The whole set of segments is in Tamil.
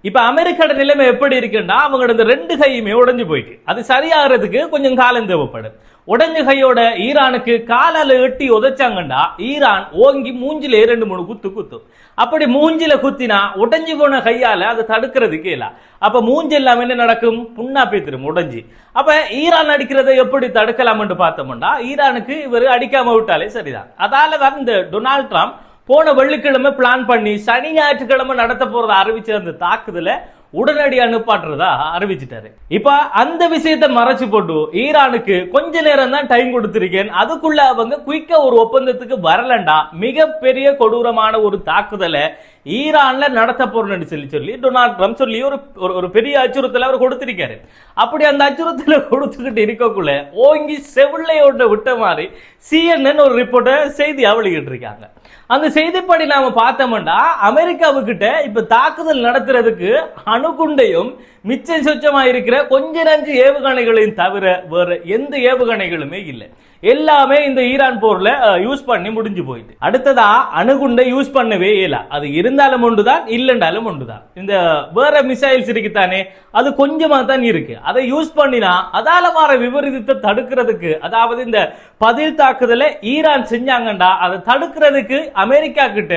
இப்ப அமெரிக்காவோட நிலைமை எப்படி இருக்குன்னா அவங்களோட இந்த ரெண்டு கையுமே உடைஞ்சு போயிட்டு அது சரியாகிறதுக்கு கொஞ்சம் காலம் தேவைப்படும். உடைஞ்ச கையோட ஈரானுக்கு காலால எட்டி உதைச்சாங்கண்டா ஈரான் ஓங்கி மூஞ்சில 2-3 குத்து குத்தும். அப்படி மூஞ்சில குத்தினா உடைஞ்சு போன கையால அதை தடுக்கிறதுக்கு இல்ல. அப்ப மூஞ்சி எல்லாம் என்ன நடக்கும்? புண்ணா பேத்திரும் உடைஞ்சி. அப்ப ஈரான் அடிக்கிறத எப்படி தடுக்கலாம் என்று பார்த்தோம்னா ஈரானுக்கு இவர் அடிக்காம விட்டாலே சரிதான். அதால தான் இந்த டொனால்ட் ட்ரம்ப் போன வெள்ளிக்கிழமை பிளான் பண்ணி சனி ஞாயிற்றுக்கிழமை நடத்த போறத அறிவிச்ச அந்த தாக்குதல உடனடி அனுப்பாட்டுறதா அறிவிச்சிட்டாரு. இப்ப அந்த விஷயத்தை மறைச்சு போட்டு ஈரானுக்கு கொஞ்ச நேரம் தான் டைம் கொடுத்திருக்கேன், அதுக்குள்ள அவங்க குயிக்கா ஒரு ஒப்பந்தத்துக்கு வரலண்டா மிகப்பெரிய கொடூரமான ஒரு தாக்குதலை ஈரான்ல நடத்த போறேன்னு சொல்லி டொனால்ட் ட்ரம்ப் சொல்லி ஒரு பெரிய அச்சுறுத்தல் அவர் கொடுத்திருக்காரு. அப்படி அந்த அச்சுறுத்தலை கொடுத்துக்கிட்டு இருக்கக்குள்ள ஓங்கி செவிள்ளையோட விட்ட மாதிரி CNN ஒரு ரிப்போர்ட்டை செய்தி வெளியிட்டு இருக்காங்க. அந்த செய்திப்படி நாம பார்த்தோம்னா அமெரிக்காவுக்கிட்ட இப்ப தாக்குதல் நடத்துறதுக்கு அணுகுண்டையும் மிச்சம் சொச்சமா இருக்கிற கொஞ்ச நஞ்சு ஏவுகணைகளையும் தவிர வேற எந்த ஏவுகணைகளுமே இல்லை. எல்லாமே இந்த ஈரான் போர்ல யூஸ் பண்ணி முடிஞ்சு போயிட்டு அடுத்ததா அணுகுண்டை யூஸ் பண்ணவே இல்லை. அது இருந்தாலும் ஒன்றுதான், இல்லைண்டாலும் ஒன்றுதான். இந்த வேற மிசைல்ஸ் இருக்குத்தானே அது கொஞ்சமா தான் இருக்கு. அதை யூஸ் பண்ணினா அதால வர விபரீதத்தை தடுக்கிறதுக்கு, அதாவது இந்த பதில் தாக்குதலை ஈரான் செஞ்சாங்கண்டா அதை தடுக்கிறதுக்கு அமெரிக்கா கிட்ட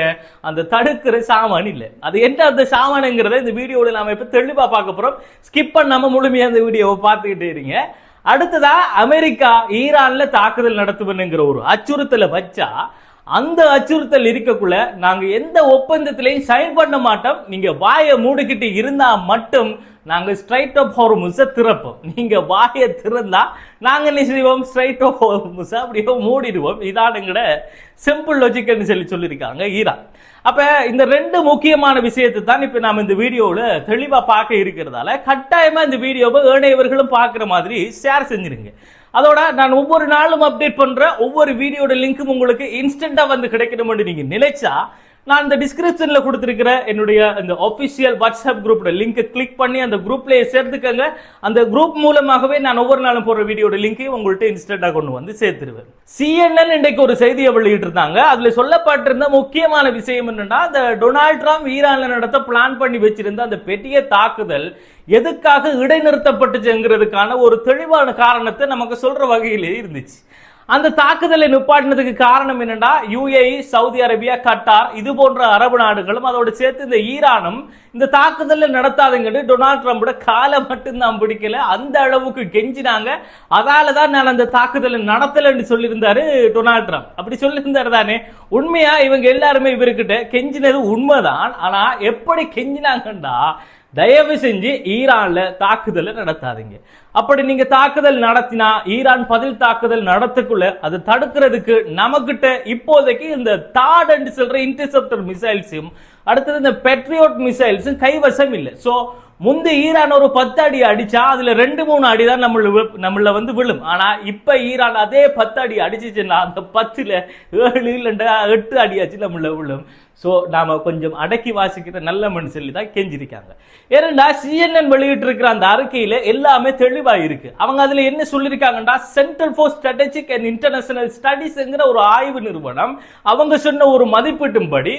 அந்த தடுக்கிற சாமான் இல்லை. அது என்ன அந்த சாமானுங்கிறத இந்த வீடியோவில் நாம இப்ப தெளிவா பார்க்க போறோம். ஸ்கிப் பண்ணாம முழுமையா அந்த வீடியோவை பார்த்துக்கிட்டே இருங்க. அடுத்ததா அமெரிக்கா ஈரான்ல தாக்குதல் நடத்துவனுங்கிற ஒரு அச்சுறுத்தலை வச்சா அந்த அச்சுறுத்தல் இருக்கக்குள்ள நாங்க எந்த ஒப்பந்தத்திலையும் சைன் பண்ண மாட்டோம், நீங்க வாயை மூடிக்கிட்டு இருந்தா மட்டும் நாங்க ஸ்ட்ரைட் ஆஃப் ஹார்முஸை திறப்போம். நீங்க வாயை திறந்தா நாங்க என்ன செய்வோம்? ஸ்ட்ரைட் ஆஃப் ஹார்முஸை அப்படியே மூடிடுவோம். இதானுங்கிற சிம்பிள் லாஜிக்னு சொல்லியிருக்காங்க ஈரான். அப்ப இந்த ரெண்டு முக்கியமான விஷயத்தை தான் இப்ப நாம இந்த வீடியோல தெளிவா பார்க்க இருக்கிறதால கட்டாயமா இந்த வீடியோவை ஏனையவர்களும் பார்க்குற மாதிரி ஷேர் செஞ்சிருங்க. அதோட நான் ஒவ்வொரு நாளும் அப்டேட் பண்ற ஒவ்வொரு வீடியோட லிங்க்கும் உங்களுக்கு இன்ஸ்டன்டா வந்து கிடைக்கணும்னு நீங்க நினைச்சா நான் இந்த டிஸ்கிரிப்ஷன்ல கொடுத்திருக்கிற என்னுடைய இந்த ஆஃபிஷியல் வாட்ஸ்அப் குரூப்ல லிங்கை கிளிக் பண்ணி அந்த குரூப்ல சேர்த்துக்கங்க. அந்த குரூப் மூலமாகவே நான் ஒவ்வொரு நாளும் போற வீடியோட லிங்கையும் உங்கள்கிட்ட இன்ஸ்டன்டா கொண்டு வந்து சேர்த்துருவேன். CNN இன்றைக்கு ஒரு செய்தியை வெளியிட்டு இருந்தாங்க. அதுல சொல்லப்பட்டிருந்த முக்கியமான விஷயம் என்னன்னா, இந்த டொனால்ட் ட்ரம்ப் ஈரான்ல நடத்த பிளான் பண்ணி வச்சிருந்த அந்த பெரிய தாக்குதல் எதுக்காக இடைநிறுத்தப்பட்டுச்சுங்கிறதுக்கான ஒரு தெளிவான காரணத்தை நமக்கு சொல்ற வகையிலே இருந்துச்சு. அந்த தாக்குதலை நிப்பாட்டினதுக்கு காரணம் என்னன்னா, UAE, சவுதி அரேபியா, கட்டார் இது போன்ற அரபு நாடுகளும் அதோட சேர்த்து இந்த ஈரானும் இந்த தாக்குதலை நடத்தாதுங்கிட்டு டொனால்ட் ட்ரம்போட காலை மட்டும்தான் பிடிக்கல, அந்த அளவுக்கு கெஞ்சினாங்க. அதாலதான் நான் அந்த தாக்குதலை நடத்தலன்னு சொல்லியிருந்தாரு டொனால்ட் ட்ரம்ப். அப்படி சொல்லியிருந்தாரு தானே. உண்மையா இவங்க எல்லாருமே இவர்கிட்ட கெஞ்சினது உண்மைதான். ஆனா எப்படி கெஞ்சினாங்கண்டா, தயவு செஞ்சு ஈரான்ல தாக்குதலை நடத்தாதீங்க. அப்படி நீங்க தாக்குதல் நடத்தினா ஈரான் பதில் தாக்குதல் நடத்தக்குள்ள அது தடுக்கிறதுக்கு நமக்கிட்ட இப்போதைக்கு இந்த தாட் என்று சொல்ற இன்டர்செப்டர் மிசைல்ஸும் அடுத்தது இந்த பெட்ரியோட் மிசைல்ஸும் கைவசம் இல்லை. சோ முந்தி ஈரான் ஒரு 10 அடி அடிச்சா அதுல 2-3 அடி தான் நம்மள வந்து விழும். ஆனா இப்ப ஈரான் அதே 10 அடி அடிச்சுச்சுன்னா அந்த 10ல 7 இல்லைண்டா 8 அடியாச்சு நம்மள விழும். சோ நாம கொஞ்சம் அடக்கி வாசிக்கிற நல்ல மண் சொல்லி தான் கெஞ்சிருக்காங்க. ஏன்னா CNN வெளியிட்டு இருக்கிற அந்த அறிக்கையில எல்லாமே தெளிவா இருக்கு. அவங்க அதுல என்ன சொல்லிருக்காங்கன்னா, central for strategic and international ஸ்டடீஸ்ங்கிற ஒரு ஆய்வு நிறுவனம் அவங்க சொன்ன ஒரு மதிப்பீட்டின்படி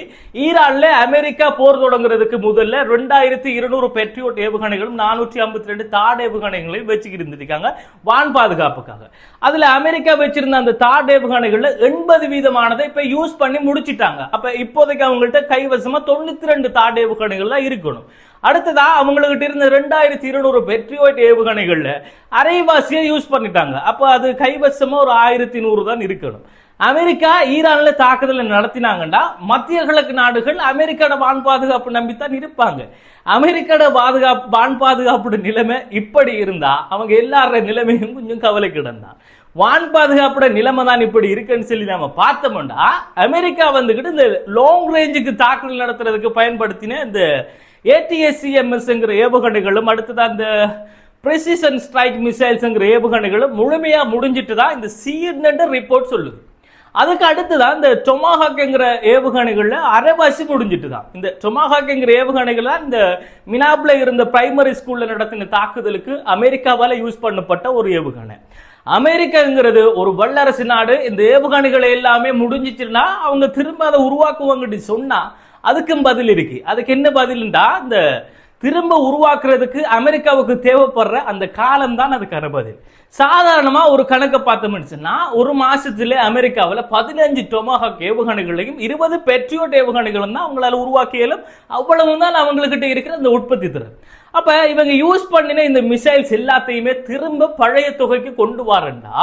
ஈரான்ல அமெரிக்கா போர் தொடங்குறதுக்கு முதல்ல 2200 பெட்ரியோட் ஏவுகணைகளும் 452 தாட் ஏவுகணைகளையும் வச்சுக்கிட்டு இருந்திருக்காங்க வான் பாதுகாப்புக்காக. அதுல அமெரிக்கா வச்சிருந்த அந்த தாட் ஏவுகணைகள்ல 80% இப்ப யூஸ் பண்ணி முடிச்சிட்டாங்க. அப்ப இப்போதைக்கு அவங்கள்ட்ட கைவசமா 92 தாட் ஏவுகணைகள் தான் இருக்கணும். அடுத்ததா அவங்ககிட்ட இருந்த 2200 பெட்ரியோட் ஏவுகணைகள்ல அரைவாசியை யூஸ் பண்ணிட்டாங்க. அப்ப அது கைவசமா ஒரு 1100 தான் இருக்கணும். அமெரிக்கா ஈரான்ல தாக்குதலை நடத்தினாங்கன்னா மத்திய கிழக்கு நாடுகள் அமெரிக்காவோட வான் பாதுகாப்பு நம்பித்தான் இருப்பாங்க. அமெரிக்காவோட வான் பாதுகாப்பு நிலைமை இப்படி இருந்தா அவங்க எல்லாரோட நிலைமையும் கொஞ்சம் கவலைக்கிடந்தான். வான் பாதுகாப்போட நிலைமை தான் இப்படி இருக்குன்னு சொல்லி நாம பார்த்தோம்னா, அமெரிக்கா வந்துகிட்டு இந்த லாங் ரேஞ்சுக்கு தாக்குதல் நடத்துறதுக்கு பயன்படுத்தின இந்த ATACMS ஏவுகணைகளும் அடுத்ததான் இந்த பிரெசிஷன் ஸ்ட்ரைக் மிசைல்ஸ்ங்கிற ஏவுகணைகளும் முழுமையா முடிஞ்சிட்டு தான் இந்த CNN ரிப்போர்ட் சொல்லுது. அதுக்கு அடுத்துதான் இந்த டொமாஹாக்ங்கிற ஏவுகணைகள்ல அரைவாசி முடிஞ்சிட்டு தான். இந்த டொமாஹாக்ங்கிற ஏவுகணைகள் தான் இந்த மினாப்ல இருந்த பிரைமரி ஸ்கூல்ல நடத்தின தாக்குதலுக்கு அமெரிக்காவால யூஸ் பண்ணப்பட்ட ஒரு ஏவுகணை. அமெரிக்காங்கிறது ஒரு வல்லரசு நாடு. இந்த ஏவுகணைகளை எல்லாமே முடிஞ்சிச்சுன்னா அவங்க திரும்ப அதை உருவாக்குவாங்கன்னு சொன்னா அதுக்கும் பதில் இருக்கு. அதுக்கு என்ன பதில்ண்டா, இந்த திரும்ப உருவாக்குறதுக்கு அமெரிக்காவுக்கு தேவைப்படுற அந்த காலம் தான் அதுக்கான பதில். சாதாரணமா ஒரு கணக்கை பார்த்தோம்னா ஒரு மாசத்துல அமெரிக்காவில் 15 டொமாஹாக் ஏவுகணைகளையும் 20 பெட்ரியோட் ஏவுகணைகளும் தான் அவங்களால உருவாக்கியாலும் அவ்வளவுதான் அவங்ககிட்ட இருக்கிற அந்த உற்பத்தி திறன். அப்ப இவங்க யூஸ் பண்ணின இந்த மிசைல்ஸ் எல்லாத்தையுமே திரும்ப பழைய தொகைக்கு கொண்டு வரண்டா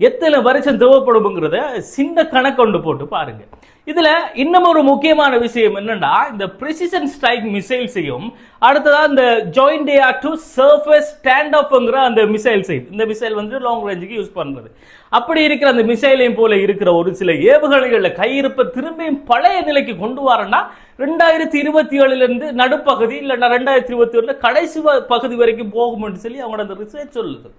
எத்தனை வருஷம் தேவைப்படுங்கிறத சின்ன கணக்கு கொண்டு போட்டு பாருங்க. இதுல இன்னும் ஒரு முக்கியமான விஷயம் என்னன்னா, இந்த பிரிசிஷன் ஸ்ட்ரைக் மிசைல்ஸையும் அடுத்ததா இந்த joint air to surface stand ஆஃப்ங்கிற அந்த மிசைல்ஸையும், இந்த மிசைல் வந்து லாங் ரேஞ்சுக்கு யூஸ் பண்றது, அப்படி இருக்கிற அந்த மிசைலையும் போல இருக்கிற ஒரு சில ஏவுகணைகள்ல கையிருப்ப திரும்பியும் பழைய நிலைக்கு கொண்டு வரனா 2027 இருந்து நடுப்பகுதி இல்லைன்னா 2027 கடைசி பகுதி வரைக்கும் போகும் சொல்லி அவங்களோட அந்த ரிசர்ச் சொல்லுது.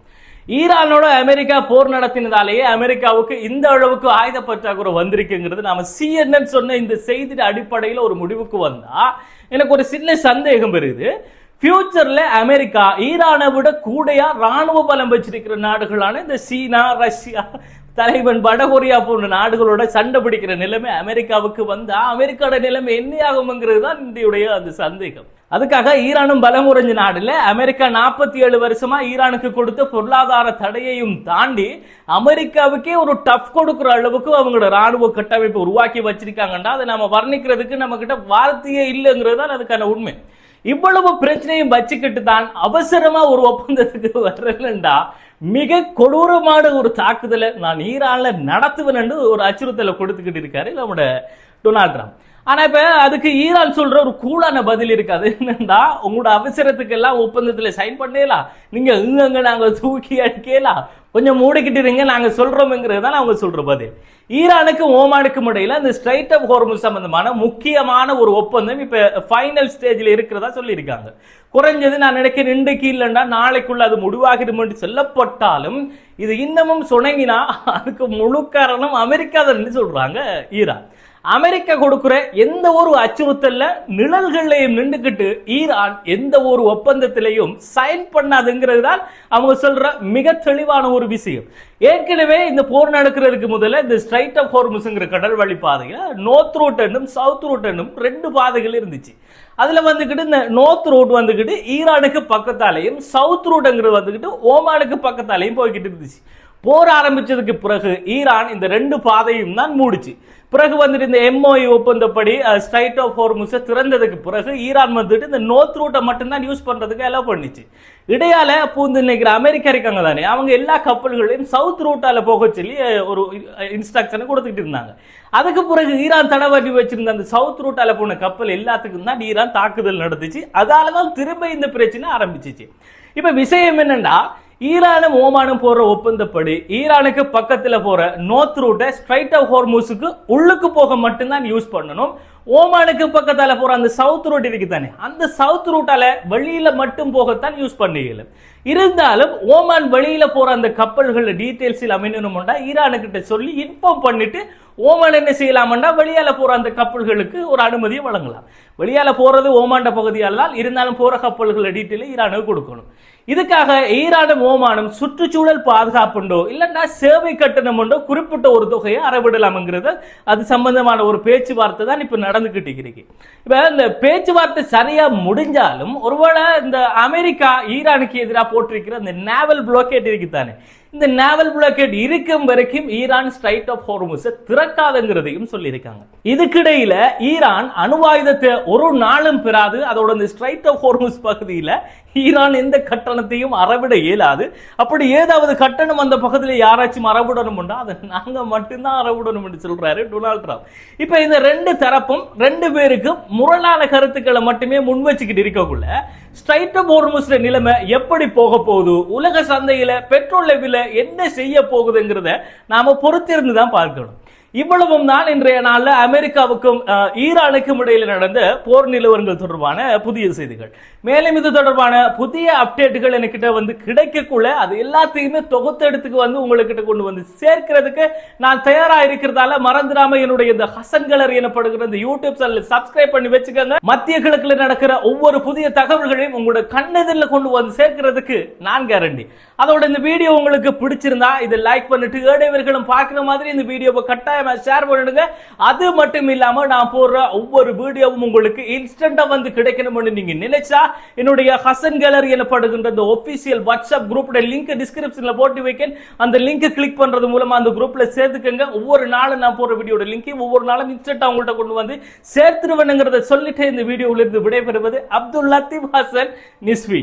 ஈரானோட அமெரிக்கா போர் நடத்தினதாலேயே அமெரிக்காவுக்கு இந்த அளவுக்கு ஆயுத பற்றாக்குறை வந்திருக்குங்கிறது நாம CNN சொன்ன இந்த செய்தி அடிப்படையில் ஒரு முடிவுக்கு வந்தா எனக்கு ஒரு சின்ன சந்தேகம் வருது. ஃபியூச்சர்ல அமெரிக்கா ஈரானை விட கூடையா ராணுவ பலம் வச்சிருக்கிற நாடுகளான இந்த சீனா, ரஷ்யா, தலைவன் வடகொரியா போன்ற நாடுகளோட சண்டை பிடிக்கிற நிலைமை அமெரிக்காவுக்கு வந்தா அமெரிக்காவோட நிலைமை என்ன ஆகும்ங்கிறது தான் இந்தியுடைய அந்த சந்தேகம். அதுக்காக ஈரானும் பலம் உறைஞ்ச நாடுல அமெரிக்கா 47 வருஷமா ஈரானுக்கு கொடுத்த பொருளாதார தடையையும் தாண்டி அமெரிக்காவுக்கே ஒரு டஃப் கொடுக்கிற அளவுக்கு அவங்களோட ராணுவ கட்டமைப்பை உருவாக்கி வச்சிருக்காங்கன்னா அதை நம்ம வர்ணிக்கிறதுக்கு நம்ம கிட்ட வார்த்தையே இல்லைங்கிறது தான் அதுக்கான உண்மை. இவ்வளவு பிரச்சனையும் வச்சுக்கிட்டு தான் அவசரமா ஒரு ஒப்பந்தத்துக்கு வரலண்டா மிக கொடூரமான ஒரு தாக்குதலை நான் ஈரான்ல நடத்துவேன் ஒரு அச்சுறுத்தலை கொடுத்துக்கிட்டு இருக்காரு நம்மோட டொனால்ட் ட்ரம்ப். ஆனா இப்ப அதுக்கு ஈரான் சொல்ற ஒரு கூலான பதில் இருக்காது. என்னண்டா, உங்களோட அவசரத்துக்கு எல்லாம் ஒப்பந்தத்துல சைன் பண்ணலாம், நீங்க இங்க நாங்க தூக்கி அடிக்கலாம், கொஞ்சம் மூடிக்கிட்டு இருங்க நாங்க சொல்றோம்ங்கிறது தான் அவங்க சொல்ற பதில். ஈரானுக்கும் ஓமானுக்கும் இடையில இந்த ஸ்ட்ரைட் ஆஃப் ஹார்முஸ் சம்பந்தமான முக்கியமான ஒரு ஒப்பந்தம் இப்ப ஃபைனல் ஸ்டேஜ்ல இருக்கிறதா சொல்லி இருக்காங்க. குறைஞ்சது நான் நினைக்கிறேன் இன்றைக்கு இல்லைன்னா நாளைக்குள்ள அது முடிவாகிடும் என்று சொல்லப்பட்டாலும் இது இன்னமும் சுணங்கினா அதுக்கு முழு காரணம் அமெரிக்கா தான் சொல்றாங்க ஈரான். அமெரிக்கா கொடுக்கிற எந்த ஒரு அச்சுறுத்தல்ல நிழல்களையும் நின்றுகிட்டு ஈரான் எந்த ஒரு ஒப்பந்தத்திலையும் சைன் பண்ணாதுங்கிறது தான் அவங்க சொல்ற மிக தெளிவான ஒரு விஷயம். ஏற்கனவே இந்த போர் நடக்கிறதுக்கு முதல்ல இந்த ஸ்ட்ரைட் ஆஃப் ஹார்முஸ்ங்கிற கடல் வழி பாதையில நார்த் ரூட் என்னும் சவுத் ரூட் என்னும் 2 பாதைகள் இருந்துச்சு. அதுல வந்துகிட்டு இந்த நார்த் ரூட் வந்துகிட்டு ஈரானுக்கு பக்கத்தாலையும் சவுத் ரூட்ங்கிறது வந்துகிட்டு ஓமானுக்கு பக்கத்தாலையும் போய்கிட்டு இருந்துச்சு. போர் ஆரம்பிச்சதுக்கு பிறகு ஈரான் இந்த 2 பாதையும் தான் மூடிச்சு. பிறகு வந்துட்டு இந்த MOU ஒப்பந்தப்படி ஸ்ட்ரைட் ஆஃப் ஹார்முஸை திறந்ததுக்கு பிறகு ஈரான் வந்துட்டு இந்த நார்த் ரூட்டை மட்டும்தான் யூஸ் பண்றதுக்கு அலோவ் பண்ணிச்சு. இடையால பூந்து நினைக்கிற அமெரிக்கா இருக்காங்க தானே, அவங்க எல்லா கப்பல்களையும் சவுத் ரூட்டால போக சொல்லி ஒரு இன்ஸ்ட்ரக்ஷனை கொடுத்துக்கிட்டு இருந்தாங்க. அதுக்கு பிறகு ஈரான் தடை பண்ணி வச்சிருந்த அந்த சவுத் ரூட்டால போன கப்பல் எல்லாத்துக்கும் தான் ஈரான் தாக்குதல் நடந்துச்சு. அதாலதான் திரும்ப இந்த பிரச்சனை ஆரம்பிச்சிச்சு. இப்ப விஷயம் என்னன்னா, ஈரானும் ஓமானும் போற ஒப்பந்தப்படி ஈரானுக்கு பக்கத்துல போற நார்த் ரூட்டை ஸ்ட்ரைட் ஆஃப் ஹார்முஸுக்கு உள்ளுக்கு போக மட்டும்தான் யூஸ் பண்ணணும். ஓமானுக்கு பக்கத்தால போற அந்த சவுத் ரூட் இருக்கு தானே, அந்த சவுத் ரூட்டால வெளியில மட்டும் போகத்தான் யூஸ் பண்ணல. இருந்தாலும் ஓமான் வெளியில போற அந்த கப்பல்கள் டீடைல்ஸ் அமையணும்னா ஈரானுக்கிட்ட சொல்லி இன்ஃபார்ம் பண்ணிட்டு ஓமான் என்ன செய்யலாம்னா வெளியால போற அந்த கப்பல்களுக்கு ஒரு அனுமதியை வழங்கலாம். வெளியால போறது ஓமாண்ட பகுதியால் இருந்தாலும் போற கப்பல்கள் டீட்டெயில் ஈரானுக்கு கொடுக்கணும். இதுக்காக ஈரானும் ஓமானும் சுற்றுச்சூழல் பாதுகாப்புண்டோ இல்லைன்னா சேவை கட்டணம் உண்டோ குறிப்பிட்ட ஒரு தொகையை அறவிடலாம்ங்கிறது அது சம்பந்தமான ஒரு பேச்சுவார்த்தை தான் இப்ப நடந்துகிட்டு இருக்கு. இப்ப இந்த பேச்சுவார்த்தை சரியா முடிஞ்சாலும் ஒருவேளை இந்த அமெரிக்கா ஈரானுக்கு எதிராக போட்டிருக்கிற இந்த நேவல் பிளாக்கேட் இருக்குதானே, இந்த நேவல் பிளாக்கெட் இருக்கும் வரைக்கும் ஈரான் ஸ்ட்ரைட் ஆஃப் ஹார்முஸை திறக்காதுங்கிறதையும் சொல்லியிருக்காங்க. இதுக்கிடையில ஈரான் அணுவாயுதத்தை ஒரு நாளும் பெறாது. அதோட இந்த ஸ்ட்ரைட் ஆஃப் ஹார்முஸ் பகுதியில் ஈரான் எந்த கட்டணத்தையும் அறவிட இயலாது. அப்படி ஏதாவது கட்டணம் அந்த பகுதியில் யாராச்சும் அறவிடணும்னா அதை நாங்க மட்டும்தான் அறவிடணும் என்று சொல்றாரு டொனால்ட் ட்ரம்ப். இப்ப இந்த 2 தரப்பும் 2 பேருக்கும் முரணான கருத்துக்களை மட்டுமே முன் வச்சுக்கிட்டு இருக்கக்குள்ள ஸ்ட்ரைட் ஆஃப் ஹார்முஸ் நிலைமை எப்படி போக போகுது, உலக சந்தையில பெட்ரோல் விலை என்ன செய்ய போகுதுங்கிறத நாம பொறுத்திருந்து தான் பார்க்கணும். இவ்வளவும் தான் இன்றைய நாள்ல அமெரிக்காவுக்கும் ஈரானுக்கும் இடையில நடந்த போர் நிலவரங்கள் தொடர்பான புதிய செய்திகள். மேலும் இது தொடர்பான புதிய அப்டேட்டுகள் என்கிட்ட வந்து கிடைக்கக்குள்ள அது எல்லாத்தையுமே தொகுத்தெடுத்துக்கு வந்து உங்ககிட்ட கொண்டு வந்து சேர்க்கிறதுக்கு நான் தயாரா இருக்கிறதால மறந்துடாம என்னுடைய இந்த ஹசன் கலர் எனப்படுகிற இந்த யூடியூப் சேனல் சப்ஸ்கிரைப் பண்ணி வச்சுக்கோங்க. மத்திய கிழக்குல நடக்கிற ஒவ்வொரு புதிய தகவல்களையும் உங்களோட கண்ணெதிரில் கொண்டு வந்து சேர்க்கிறதுக்கு நான் கேரண்டி. அதோட இந்த வீடியோ உங்களுக்கு பிடிச்சிருந்தா இதை லைக் பண்ணிட்டு ஏழைவர்களும் பார்க்கிற மாதிரி இந்த வீடியோவை கட்டாயம் கட்டாயமா ஷேர் பண்ணிடுங்க. அது மட்டும் இல்லாம நான் போடுற ஒவ்வொரு வீடியோவும் உங்களுக்கு இன்ஸ்டன்டா வந்து கிடைக்கணும்னு நீங்க நினைச்சா என்னுடைய ஹசன் கேலரி எனப்படுகின்ற இந்த ஒபிஷியல் வாட்ஸ்அப் குரூப்போட லிங்க் டிஸ்கிரிப்ஷன்ல போட்டு வைக்கேன். அந்த லிங்க் கிளிக் பண்றது மூலமா அந்த குரூப்ல சேர்த்துக்கங்க. ஒவ்வொரு நாளும் நான் போற வீடியோட லிங்க் ஒவ்வொரு நாளும் இன்ஸ்டன்டா உங்கள்ட்ட கொண்டு வந்து சேர்த்துருவேனுங்கிறத சொல்லிட்டு இந்த வீடியோவில் இருந்து விடைபெறுவது அப்துல் லத்தீப் ஹசன் நிஸ்வி.